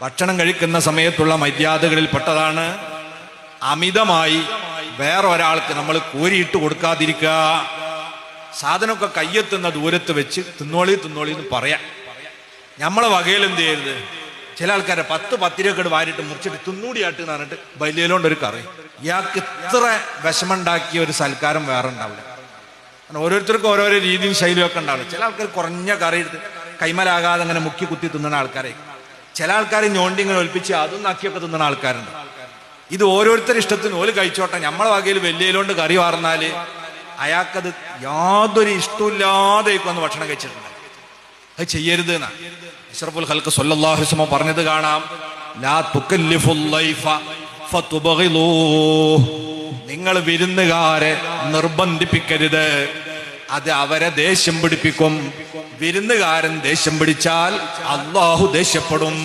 ഭക്ഷണം കഴിക്കുന്ന സമയത്തുള്ള മര്യാദകളിൽ പെട്ടതാണ് അമിതമായി വേറെ ഒരാൾക്ക് നമ്മൾ കോരിയിട്ട് കൊടുക്കാതിരിക്കുക. സാധനമൊക്കെ കയ്യെത്തുന്ന ദൂരത്ത് വെച്ച് തിന്നോളി എന്ന് പറയാം. നമ്മളെ വകയിൽ എന്ത് ചെയ്യരുത്, ചില ആൾക്കാരെ 10 രൂപ വാരിട്ട് മുറിച്ചിട്ട് തിന്നൂടിയാട്ട് എന്ന് പറഞ്ഞിട്ട് വലിയലോണ്ടൊരു കറി. ഇയാൾക്ക് ഇത്ര വിഷമുണ്ടാക്കിയ ഒരു സൽക്കാരം വേറെ ഉണ്ടാവില്ല. ഓരോരുത്തർക്കും ഓരോരോ രീതിയും ശൈലിയും ഒക്കെ ഉണ്ടാവില്ല. ചില ആൾക്കാർ കുറഞ്ഞ കറി എടുത്ത് കൈമലാകാതെ അങ്ങനെ മുക്കി കുത്തി തിന്നുന്ന ആൾക്കാരെ, ചില ആൾക്കാർ ഞോണ്ടി ഇങ്ങനെ ഒലിപ്പിച്ച് അതും നക്കിയൊക്കെ തിന്നുന്ന ആൾക്കാരുണ്ട്. ഇത് ഓരോരുത്തരുടെ ഇഷ്ടത്തിന് ഓല് കഴിച്ചോട്ടെ. നമ്മളെ വകയിൽ വലിയലോണ്ട് കറി വാർന്നാല് അയാൾക്കത് യാതൊരു ഇഷ്ടമില്ലാതെ വന്ന് ഭക്ഷണം കഴിച്ചിട്ടുണ്ട്. അത് ചെയ്യരുത് എന്നാ അഷ്റഫുൽ ഖൽഖ് സ്വല്ലല്ലാഹു അലൈഹി വസല്ലം പറഞ്ഞത് കാണാം. ലാ തുകല്ലിഫുൽ ലൈഫ ഫതുബഗിലൂ. നിങ്ങൾ വിരുന്നുകാരെ നിർബന്ധിപ്പിക്കരുത്, അത് അവരെ ദേഷ്യം പിടിപ്പിക്കും. വിരുന്നുകാരൻ ദേഷ്യം പിടിച്ചാൽ അല്ലാഹു ദേഷ്യപ്പെടും.